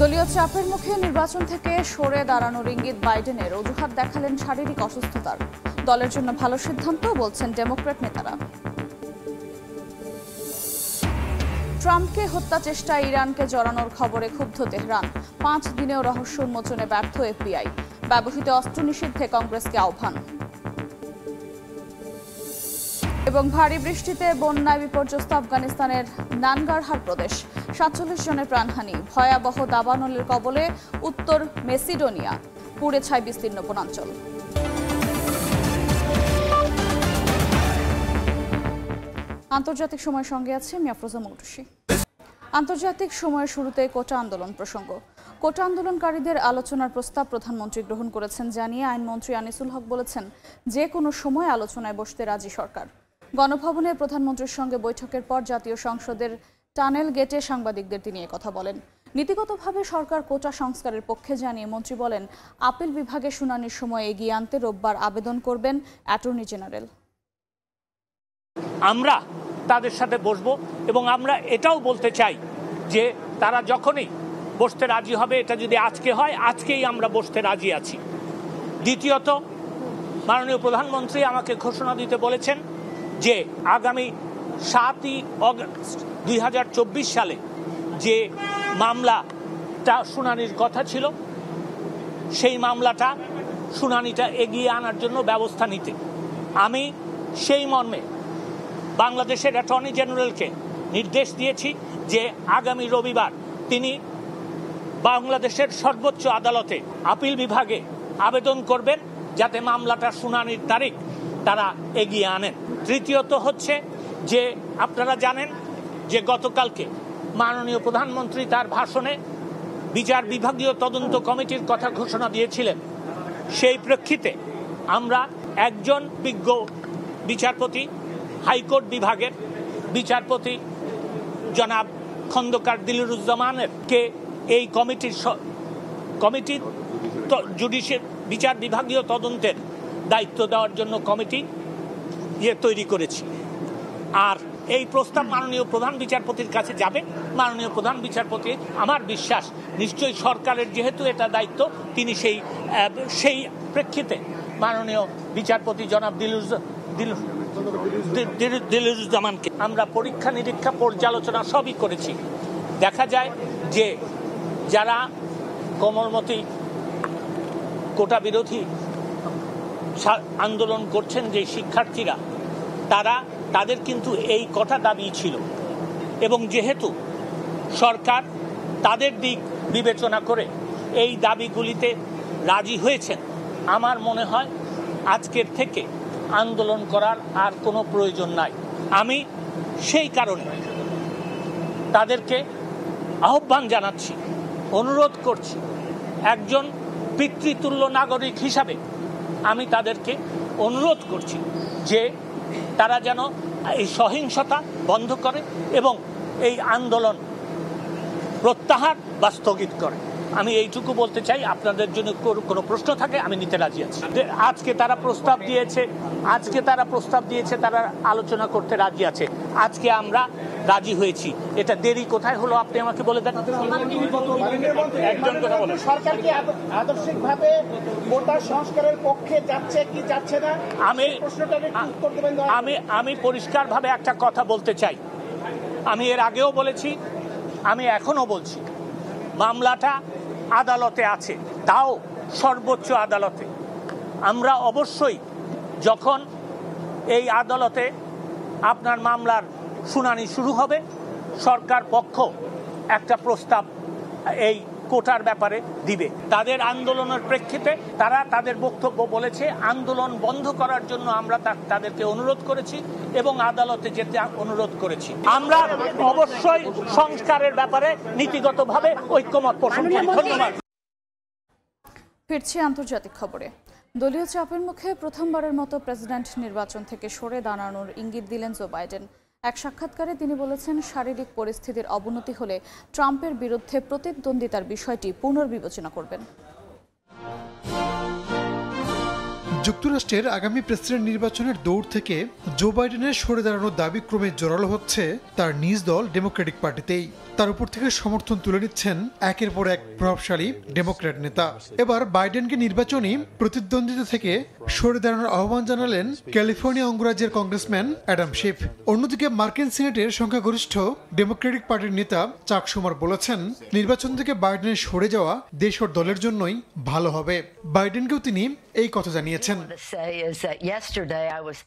দলীয় চাপের মুখে নির্বাচন থেকে সরে দাঁড়ানোর ইঙ্গিত বাইডেনের, অজুহাত দেখালেন শারীরিক অসুস্থতার। দলের জন্য ভালো সিদ্ধান্ত বলছেন ডেমোক্র্যাট নেতারা। ট্রাম্পকে হত্যা চেষ্টায় ইরানকে জড়ানোর খবরে ক্ষুব্ধ তেহরান। 5 দিনেও রহস্য উন্মোচনে ব্যর্থ এফবিআই। ব্যবহৃত অস্ত্র নিষিদ্ধে কংগ্রেসকে আহ্বান। এবং ভারী বৃষ্টিতে বন্যায় বিপর্যস্ত আফগানিস্তানের নানগারহার প্রদেশ। 47 জনের প্রাণহানি। ভয়াবহ দাবানলের কবলে উত্তর মেসিডোনিয়া। পুড়ে ছাই বিস্তীর্ণ বনাঞ্চল। আন্তর্জাতিক সময়ের সঙ্গে আছে আমি আফরোজা মৌটুসী। আন্তর্জাতিক সময়ের শুরুতে কোটা আন্দোলন প্রসঙ্গ। কোটা আন্দোলনকারীদের আলোচনার প্রস্তাব প্রধানমন্ত্রী গ্রহণ করেছেন জানিয়ে আইনমন্ত্রী আনিসুল হক বলেছেন, যে কোনো সময় আলোচনায় বসতে রাজি সরকার। গণভবনে প্রধানমন্ত্রীর সঙ্গে বৈঠকের পর জাতীয় সংসদের টানেল গেটে সাংবাদিকদের তিনি কথা বলেন। নীতিগতভাবে সরকার কোটা সংস্কারের পক্ষে জানিয়ে মন্ত্রী বলেন, আপিল বিভাগে শুনানির সময় এগিয়ে আনতে রোববার আবেদন করবেন অ্যাটর্নি জেনারেল। আমরা তাদের সাথে বসবো এবং আমরা এটাও বলতে চাই যে তারা যখনই বসতে রাজি হবে, এটা যদি আজকে হয়, আজকেই আমরা বসতে রাজি আছি। দ্বিতীয়ত, মাননীয় প্রধানমন্ত্রী আমাকে ঘোষণা দিতে বলেছেন যে আগামী 7ই অগস্ট 2024 সালে যে মামলাটা শুনানির কথা ছিল, সেই মামলাটা শুনানিটা এগিয়ে আনার জন্য ব্যবস্থা নিতে আমি সেই মর্মে বাংলাদেশের অ্যাটর্নি জেনারেলকে নির্দেশ দিয়েছি যে আগামী রবিবার তিনি বাংলাদেশের সর্বোচ্চ আদালতে আপিল বিভাগে আবেদন করবেন যাতে মামলাটার শুনানির তারিখ তারা এগিয়ে আনেন। তৃতীয়ত হচ্ছে যে আপনারা জানেন যে গতকালকে মাননীয় প্রধানমন্ত্রী তার ভাষণে বিচার বিভাগীয় তদন্ত কমিটির কথা ঘোষণা দিয়েছিলেন। সেই প্রেক্ষিতে আমরা একজন বিজ্ঞ বিচারপতি, হাইকোর্ট বিভাগের বিচারপতি জনাব খন্দকার দিলরুজ্জামানের কে এই কমিটির জুডিশিয়াল বিচার বিভাগীয় তদন্তের দায়িত্ব দেওয়ার জন্য কমিটি তৈরি করেছি। আর এই প্রস্তাব মাননীয় প্রধান বিচারপতির কাছে যাবে। মাননীয় প্রধান বিচারপতি, আমার বিশ্বাস, নিশ্চয়ই সরকারের যেহেতু এটা দায়িত্ব, তিনি সেই প্রেক্ষিতে মাননীয় বিচারপতি জনাব দিলরুজ্জামানকে আমরা পরীক্ষা নিরীক্ষা পর্যালোচনা সবই করেছি। দেখা যায় যে যারা কোমলমতি কোটা বিরোধী আন্দোলন করছেন, যে শিক্ষার্থীরা, তাদের কিন্তু এই কটা দাবি ছিল এবং যেহেতু সরকার তাদের দিক বিবেচনা করে এই দাবিগুলিতে রাজি হয়েছেন, আমার মনে হয় আজকের থেকে আন্দোলন করার আর কোনো প্রয়োজন নাই। আমি সেই কারণে তাদেরকে আহ্বান জানাচ্ছি, অনুরোধ করছি, একজন পিতৃতুল্য নাগরিক হিসাবে আমি তাদেরকে অনুরোধ করছি যে তারা যেন এই সহিংসতা বন্ধ করে এবং এই আন্দোলন প্রত্যাহার বা স্থগিত করে। আমি এইটুকু বলতে চাই। আপনাদের জন্য কোনো প্রশ্ন থাকে আমি নিতে রাজি আছি। আজকে তারা প্রস্তাব দিয়েছে, তারা আলোচনা করতে রাজি আছে। আজকে আমরা রাজি হয়েছি। এটা দেরি কোথায় হলো আপনি আমাকে বলে দেন। সরকার কি আদর্শিকভাবে কোটা সংস্কারের পক্ষে যাচ্ছে কি যাচ্ছে না, আমি পরিষ্কারভাবে একটা কথা বলতে চাই। আমি এর আগেও বলেছি, আমি এখনো বলছি, মামলাটা আদালতে আছে, তাও সর্বোচ্চ আদালতে। আমরা অবশ্যই যখন এই আদালতে আপনার মামলার শুনানি শুরু হবে, সরকার পক্ষ একটা প্রস্তাব এই কোটার ব্যাপারে দিবে। তাদের আন্দোলনের প্রেক্ষিতে তারা তাদের বক্তব্য বলেছে, আন্দোলন বন্ধ করার জন্য আমরা তাদেরকে অনুরোধ করেছি এবং আদালতে যেতে অনুরোধ করেছি। আমরা অবশ্যই সংস্কারের ব্যাপারে নীতিগতভাবে ঐক্যমত পোষণ করি। ধন্যবাদ। ফিরছি আন্তর্জাতিক খবরে। দলীয় চাপের মুখে প্রথমবারের মতো প্রেসিডেন্ট নির্বাচন থেকে সরে দাঁড়ানোর ইঙ্গিত দিলেন জো বাইডেন। এক সাক্ষাৎকারে তিনি বলেছেন, শারীরিক পরিস্থিতির অবনতি হলে ট্রাম্পের বিরুদ্ধে প্রতিদ্বন্দ্বিতার বিষয়টি পুনর্বিবেচনা করবেন। যুক্তরাষ্ট্রের আগামী প্রেসিডেন্ট নির্বাচনের দৌড় থেকে জো বাইডেনের সরে দাঁড়ানোর দাবি ক্রমে জোরালো হচ্ছে তার নিজ দল ডেমোক্রেটিক পার্টিতেই। তার উপর থেকে সমর্থন তুলে নিচ্ছেন একের পর এক প্রভাবশালী ডেমোক্র্যাট নেতা। এবার বাইডেনকে নির্বাচনী প্রতিদ্বন্দ্বিতা থেকে সরে দাঁড়ানোর আহ্বান জানালেন ক্যালিফোর্নিয়া অঙ্গরাজ্যের কংগ্রেসম্যান অ্যাডাম শিফ। অন্যদিকে মার্কিন সিনেটের সংখ্যাগরিষ্ঠ ডেমোক্রেটিক পার্টির নেতা চাক শুমার বলেছেন, নির্বাচন থেকে বাইডেনের সরে যাওয়া দেশ ও দলের জন্যই ভালো হবে। বাইডেনকেও তিনি এই কথা জানিয়েছেন।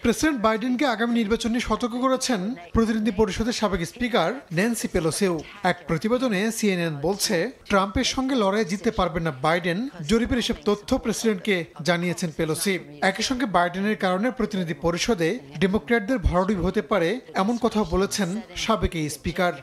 প্রেসিডেন্ট বাইডেনকে আগামী নির্বাচন নিয়ে সতর্ক করেছেন প্রতিনিধি পরিষদের সাবেক স্পিকার ন্যান্সি পেলোসিও। এক প্রতিবেদনে সিএনএন বলছে, ট্রাম্পের সঙ্গে লড়াইয়ে জিততে পারবেন না বাইডেন। জরিপের এসব তথ্য প্রেসিডেন্টকে জানিয়েছেন পেলোসি। একই সঙ্গে বাইডেনের কারণে প্রতিনিধি পরিষদে ডেমোক্র্যাটদের ভরাডুবি হতে পারে এমন কথাও বলেছেন সাবেক এই স্পিকার।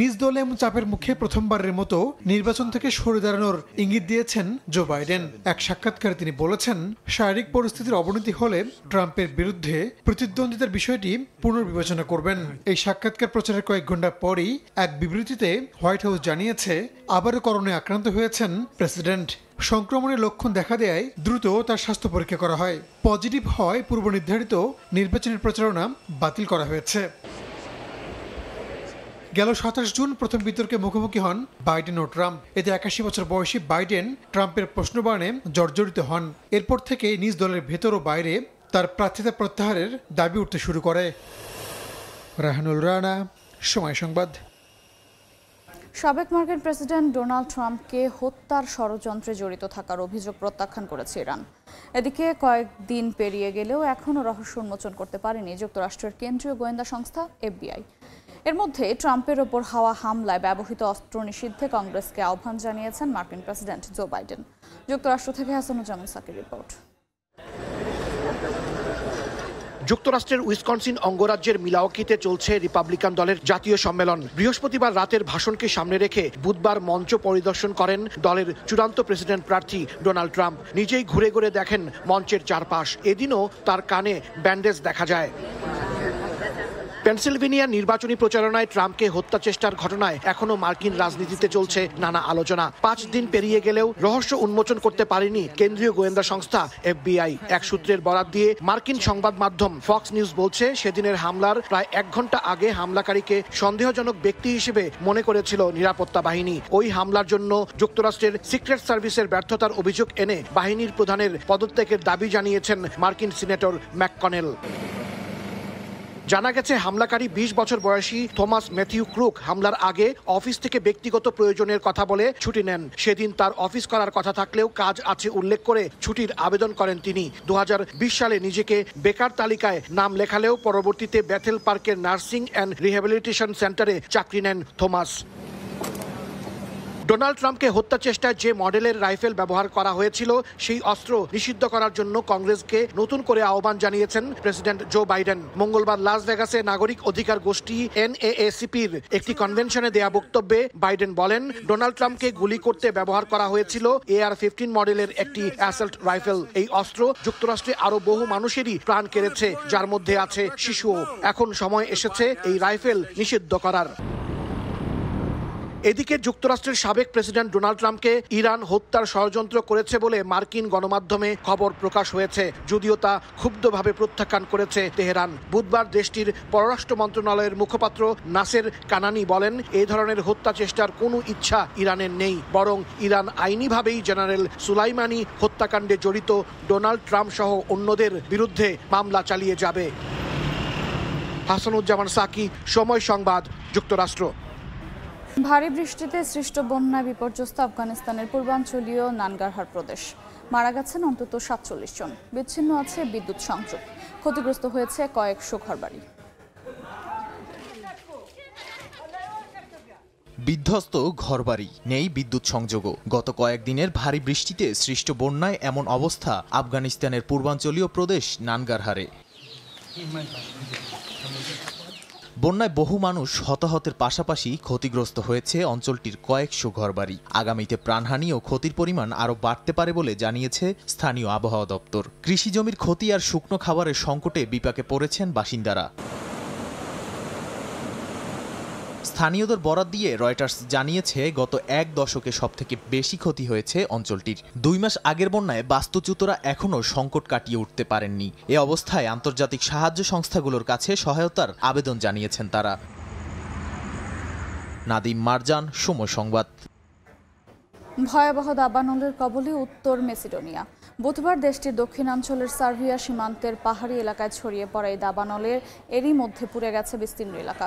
নিজ দলে এমন চাপের মুখে প্রথমবারের মতো নির্বাচন থেকে সরে দাঁড়ানোর ইঙ্গিত দিয়েছেন জো বাইডেন। এক সাক্ষাৎকারে তিনি বলেছেন, শারীরিক পরিস্থিতির অবনতি হলে ট্রাম্পের বিরুদ্ধে প্রতিদ্বন্দ্বিতার বিষয়টি পুনর্বিবেচনা করবেন। এই সাক্ষাৎকার প্রচারের কয়েক ঘন্টা পরই এক বিবৃতিতে হোয়াইট হাউস জানিয়েছে, আবারও করোনায় আক্রান্ত হয়েছেন প্রেসিডেন্ট। সংক্রমণের লক্ষণ দেখা দেয় দ্রুত তার স্বাস্থ্য পরীক্ষা করা হয়। পজিটিভ হয় পূর্ব নির্ধারিত নির্বাচনী প্রচারণা বাতিল করা হয়েছে। গেল 27 জুন প্রথম বিতর্কে মুখোমুখি হন বাইডেন ও ট্রাম্প। এতে 81 বছর বয়সী বাইডেন ট্রাম্পের প্রশ্নবাণে জর্জরিত হন। এরপর থেকে নিজ দলের ভেতর ও বাইরে তার প্রার্থিতা প্রত্যাহারের দাবি উঠতে শুরু করে। রাহানুল রানা, সময় সংবাদ। সাবেক মার্কিন প্রেসিডেন্ট ডোনাল্ড ট্রাম্পকে হত্যার ষড়যন্ত্রে জড়িত থাকার অভিযোগ প্রত্যাখ্যান করেছে ইরান। এদিকে কয়েকদিন পেরিয়ে গেলেও এখনও রহস্য উন্মোচন করতে পারেনি যুক্তরাষ্ট্রের কেন্দ্রীয় গোয়েন্দা সংস্থা FBI। এর মধ্যে ট্রাম্পের ওপর হওয়া হামলায় ব্যবহৃত অস্ত্র নিষিদ্ধে কংগ্রেসকে আহ্বান জানিয়েছেন মার্কিন প্রেসিডেন্ট জো বাইডেন। যুক্তরাষ্ট্র থেকে হাসানুজ্জামান সাকির রিপোর্ট। যুক্তরাষ্ট্রের উইসকনসিন অঙ্গরাজ্যের মিলাওকিতে চলছে রিপাবলিকান দলের জাতীয় সম্মেলন। বৃহস্পতিবার রাতের ভাষণকে সামনে রেখে বুধবার মঞ্চ পরিদর্শন করেন দলের চূড়ান্ত প্রেসিডেন্ট প্রার্থী ডোনাল্ড ট্রাম্প। নিজেই ঘুরে ঘুরে দেখেন মঞ্চের চারপাশ। এদিনও তার কানে ব্যান্ডেজ দেখা যায়। পেনসিলভেনিয়ার নির্বাচনী প্রচারণায় ট্রাম্পকে হত্যা চেষ্টার ঘটনায় এখনো মার্কিন রাজনীতিতে চলছে নানা আলোচনা। 5 দিন পেরিয়ে গেলেও রহস্য উন্মোচন করতে পারেনি কেন্দ্রীয় গোয়েন্দা সংস্থা FBI। এক সূত্রের বরাত দিয়ে মার্কিন সংবাদ মাধ্যম ফক্স নিউজ বলছে, সেদিনের হামলার প্রায় 1 ঘন্টা আগে হামলাকারীকে সন্দেহজনক ব্যক্তি হিসেবে মনে করেছিল নিরাপত্তা বাহিনী। ওই হামলার জন্য যুক্তরাষ্ট্রের সিক্রেট সার্ভিসের ব্যর্থতার অভিযোগ এনে বাহিনীর প্রধানের পদত্যাগের দাবি জানিয়েছেন মার্কিন সিনেটর ম্যাককনেল। জানা গেছে, হামলাকারী 20 বছর বয়সী থমাস ম্যাথিউ ক্রুক হামলার আগে অফিস থেকে ব্যক্তিগত প্রয়োজনের কথা বলে ছুটি নেন। সেদিন তার অফিস করার কথা থাকলেও কাজ আছে উল্লেখ করে ছুটির আবেদন করেন তিনি। 2020 সালে নিজেকে বেকার তালিকায় নাম লেখালেও পরবর্তীতে বেথেল পার্কের নার্সিং অ্যান্ড রিহ্যাবিলিটেশন সেন্টারে চাকরি নেন থমাস। ডোনাল্ড ট্রাম্পকে হত্যা চেষ্টায় যে মডেলের রাইফেল ব্যবহার করা হয়েছিল সেই অস্ত্র নিষিদ্ধ করার জন্য কংগ্রেসকে নতুন করে আহ্বান জানিয়েছেন প্রেসিডেন্ট জো বাইডেন। মঙ্গলবার লাস ভেগাসে নাগরিক অধিকার গোষ্ঠী NAACPর একটি কনভেনশনে দেয়া বক্তব্যে বাইডেন বলেন, ডোনাল্ড ট্রাম্পকে গুলি করতে ব্যবহার করা হয়েছিল AR-15 মডেলের একটি অ্যাসল্ট রাইফেল। এই অস্ত্র যুক্তরাষ্ট্রে আরো বহু মানুষেরই প্রাণ কেড়েছে, যার মধ্যে আছে শিশুও। এখন সময় এসেছে এই রাইফেল নিষিদ্ধ করার। এদিকে যুক্তরাষ্ট্রের সাবেক প্রেসিডেন্ট ডোনাল্ড ট্রাম্পকে ইরান হত্যার ষড়যন্ত্র করেছে বলে মার্কিন গণমাধ্যমে খবর প্রকাশ হয়েছে, যদিও তা ক্ষুব্ধভাবে প্রত্যাখ্যান করেছে তেহরান। বুধবার দেশটির পররাষ্ট্র মন্ত্রণালয়ের মুখপাত্র নাসের কানানি বলেন, এই ধরনের হত্যা চেষ্টার কোনো ইচ্ছা ইরানের নেই, বরং ইরান আইনিভাবেই জেনারেল সুলাইমানি হত্যাকাণ্ডে জড়িত ডোনাল্ড ট্রাম্প সহ অন্যদের বিরুদ্ধে মামলা চালিয়ে যাবে। হাসানুজ্জামান সাকি, সময় সংবাদ, যুক্তরাষ্ট্র। ভারী বৃষ্টিতে সৃষ্ট বন্যায় বিপর্যস্ত আফগানিস্তানের পূর্বাঞ্চলীয় নানগারহার প্রদেশ। মারা গেছেন অন্তত 47 জন। বিচ্ছিন্ন আছে বিদ্যুৎ সংযোগ। ক্ষতিগ্রস্ত হয়েছে কয়েকশো ঘরবাড়ি। বিধ্বস্ত ঘরবাড়ি, নেই বিদ্যুৎ সংযোগও। গত কয়েকদিনের ভারী বৃষ্টিতে সৃষ্ট বন্যায় এমন অবস্থা আফগানিস্তানের পূর্বাঞ্চলীয় প্রদেশ নানগারহারে। বন্যায় বহু মানুষ হতাহতের পাশাপাশি ক্ষতিগ্রস্ত হয়েছে অঞ্চলটির কয়েকশো ঘরবাড়ি। আগামীতে প্রাণহানি ও ক্ষতির পরিমাণ আরও বাড়তে পারে বলে জানিয়েছে স্থানীয় আবহাওয়া দপ্তর। কৃষি জমির ক্ষতি আর শুকনো খাবারের সংকটে বিপাকে পড়েছেন বাসিন্দারা। স্থানীয়দের বরাত দিয়ে রয়টার্স জানিয়েছে গত এক দশকে সবথেকে বেশি ক্ষতি হয়েছে অঞ্চলটির। 2 মাস আগের বন্যায় বাস্তুচ্যুতরা এখনও সংকট কাটিয়ে উঠতে পারেননি। এ অবস্থায় আন্তর্জাতিক সাহায্য সংস্থাগুলোর কাছে সহায়তার আবেদন জানিয়েছেন তারা। নাদিম মারজান, সময় সংবাদ। ভয়াবহ দাবানলের কবলে উত্তর মেসিডোনিয়া। বুধবার দেশটির দক্ষিণাঞ্চলের সার্বিয়া সীমান্তের পাহাড়ি এলাকায় ছড়িয়ে পড়া এই দাবানলের এরই মধ্যে পুড়ে গেছে বিস্তীর্ণ এলাকা।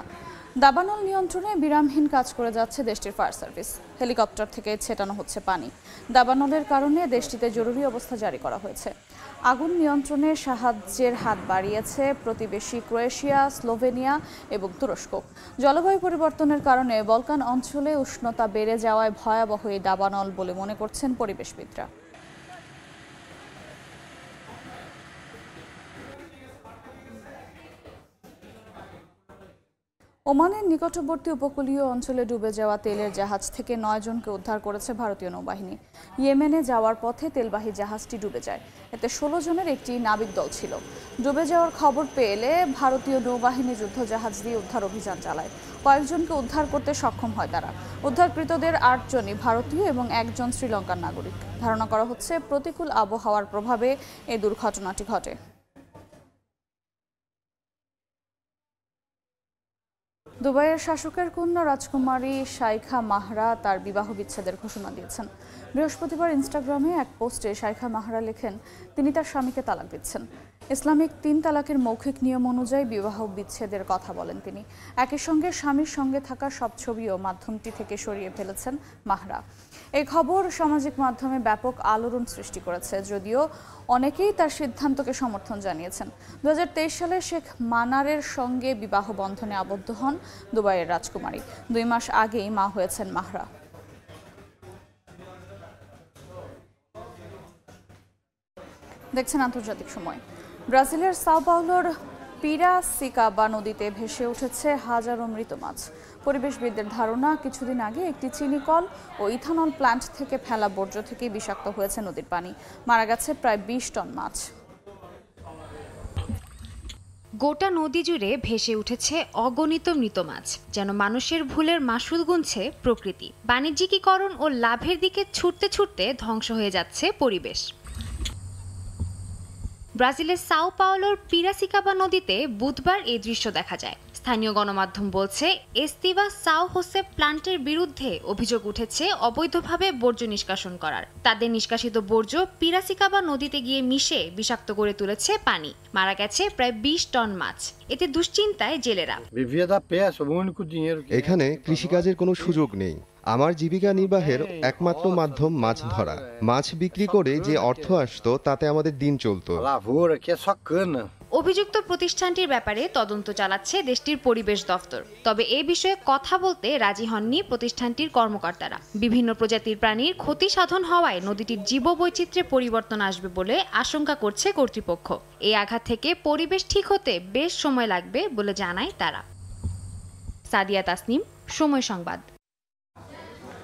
দাবানল নিয়ন্ত্রণে বিরামহীন কাজ করে যাচ্ছে দেশটির ফায়ার সার্ভিস। হেলিকপ্টার থেকে ছেটানো হচ্ছে পানি। দাবানলের কারণে দেশটিতে জরুরি অবস্থা জারি করা হয়েছে। আগুন নিয়ন্ত্রণে সাহায্যের হাত বাড়িয়েছে প্রতিবেশী ক্রোয়েশিয়া, স্লোভেনিয়া এবং তুরস্ক। জলবায়ু পরিবর্তনের কারণে বলকান অঞ্চলে উষ্ণতা বেড়ে যাওয়ায় ভয়াবহ এই দাবানল বলে মনে করছেন পরিবেশবিদরা। ওমানের নিকটবর্তী উপকূলীয় অঞ্চলে ডুবে যাওয়া তেলের জাহাজ থেকে 9 জনকে উদ্ধার করেছে ভারতীয় নৌবাহিনী। ইয়েমেনে যাওয়ার পথে তেলবাহী জাহাজটি ডুবে যায়। এতে 16 জনের একটি নাবিক দল ছিল। ডুবে যাওয়ার খবর পেলে ভারতীয় নৌবাহিনী যুদ্ধজাহাজ দিয়ে উদ্ধার অভিযান চালায়। কয়েকজনকে উদ্ধার করতে সক্ষম হয় তারা। উদ্ধারকৃতদের 8 জনই ভারতীয় এবং 1 জন শ্রীলঙ্কার নাগরিক। ধারণা করা হচ্ছে প্রতিকূল আবহাওয়ার প্রভাবে এই দুর্ঘটনাটি ঘটে। দুবাইয়ের শাসকের কন্যা রাজকুমারী শাইখা মাহরা তার বিবাহ বিচ্ছেদের ঘোষণা দিয়েছেন। বৃহস্পতিবার ইনস্টাগ্রামে এক পোস্টে শাইখা মাহরা লেখেন তিনি তার স্বামীকে তালাক দিচ্ছেন। ইসলামিক 3 তালাকের মৌখিক নিয়ম অনুযায়ী বিবাহ বিচ্ছেদের কথা বলেন তিনি। একই সঙ্গে স্বামীর সঙ্গে থাকা সব ছবিও মাধ্যমটি থেকে সরিয়ে ফেলেছেন মাহরা। এই খবর সামাজিক মাধ্যমে ব্যাপক আলোড়ন সৃষ্টি করেছে, যদিও অনেকেই তার সিদ্ধান্তকে সমর্থন জানিয়েছেন। 2023 সালে শেখ মানারের সঙ্গে বিবাহ বন্ধনে আবদ্ধ হন দুবাইয়ের রাজকুমারী। 2 মাস আগেই মা হয়েছেন মাহরা। দেখছেন আন্তর্জাতিক সময়। ব্রাজিলের সাও পাওলোর পিরাসিকাবা নদীতে ভেসে উঠেছে হাজারো মৃত মাছ। পরিবেশবিদদের ধারণা কিছুদিন আগে একটি চিনি কল ও ইথানল প্ল্যান্ট থেকে ফেলা বর্জ্য থেকে বিষাক্ত হয়েছে নদীর পানি। মারা গেছে প্রায় 20 টন মাছ। গোটা নদী জুড়ে ভেসে উঠেছে অগণিত মৃত মাছ, যেন মানুষের ভুলের মাসুল গুনছে প্রকৃতি। বাণিজ্যিকীকরণ ও লাভের দিকে ছুটতে ছুটতে ধ্বংস হয়ে যাচ্ছে পরিবেশ। ব্রাজিলের সাও পাওলোর পিরাসিকাবা নদীতে বুধবার এই দৃশ্য দেখা যায়। স্থানীয় গণমাধ্যম বলছে এস্তিভা সাও হোসে প্ল্যান্টের বিরুদ্ধে অভিযোগ উঠেছে অবৈধভাবে বর্জ্য নিষ্কাশন করার। তাদের নিষ্কাশিত বর্জ্য পিরাসিকাবা নদীতে গিয়ে মিশে বিষাক্ত করে তুলেছে পানি। মারা গেছে প্রায় 20 টন মাছ। এতে দুশ্চিন্তায় জেলেরা। এখানে কৃষিকাজের কোনো সুযোগ নেই। আমার জীবিকা নির্বাহের একমাত্র মাধ্যম মাছ ধরা। মাছ বিক্রি করে যে অর্থ আসতো তাতে আমাদের দিন চলতো। অভিযুক্ত প্রতিষ্ঠানটির ব্যাপারে তদন্ত চালাচ্ছে দেশটির পরিবেশ দফতর। তবে এ বিষয়ে কথা বলতে রাজি হননি প্রতিষ্ঠানটির কর্মকর্তারা। বিভিন্ন প্রজাতির প্রাণীর ক্ষতি সাধন হওয়ায় নদীটির জীববৈচিত্র্যে পরিবর্তন আসবে বলে আশঙ্কা করছে কর্তৃপক্ষ। এই আঘাত থেকে পরিবেশ ঠিক হতে বেশ সময় লাগবে বলে জানায় তারা। সাদিয়া তাসনিম, সময় সংবাদ।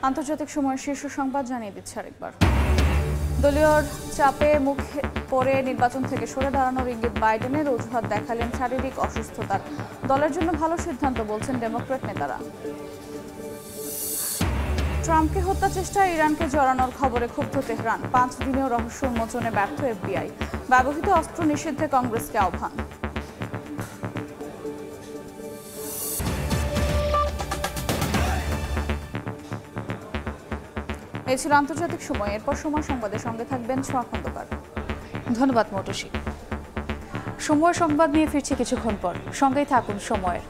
আন্তর্জাতিক সময়ের শীর্ষ সংবাদ জানিয়ে দিচ্ছে আরেকবার। দলীয় চাপে মুখে পড়ে নির্বাচন থেকে সরে দাঁড়ানোর ইঙ্গিত বাইডেনের, অজুহাত দেখালেন শারীরিক অসুস্থতার। দলের জন্য ভালো সিদ্ধান্ত বলছেন ডেমোক্র্যাট নেতারা। ট্রাম্পকে হত্যা চেষ্টায় ইরানকে জড়ানোর খবরে ক্ষুব্ধ তেহরান। 5 দিনেও রহস্য উন্মোচনে ব্যর্থ FBI। ব্যবহৃত অস্ত্র নিষিদ্ধে কংগ্রেসকে আহ্বান। এই ছিল আন্তর্জাতিক সময়। এরপর সময় সংবাদের সঙ্গে থাকবেন ছোঁয়া খন্দকার। ধন্যবাদ মৌটুসী। সময় সংবাদ নিয়ে ফিরছি কিছুক্ষণ পর। সঙ্গেই থাকুন সময়ের।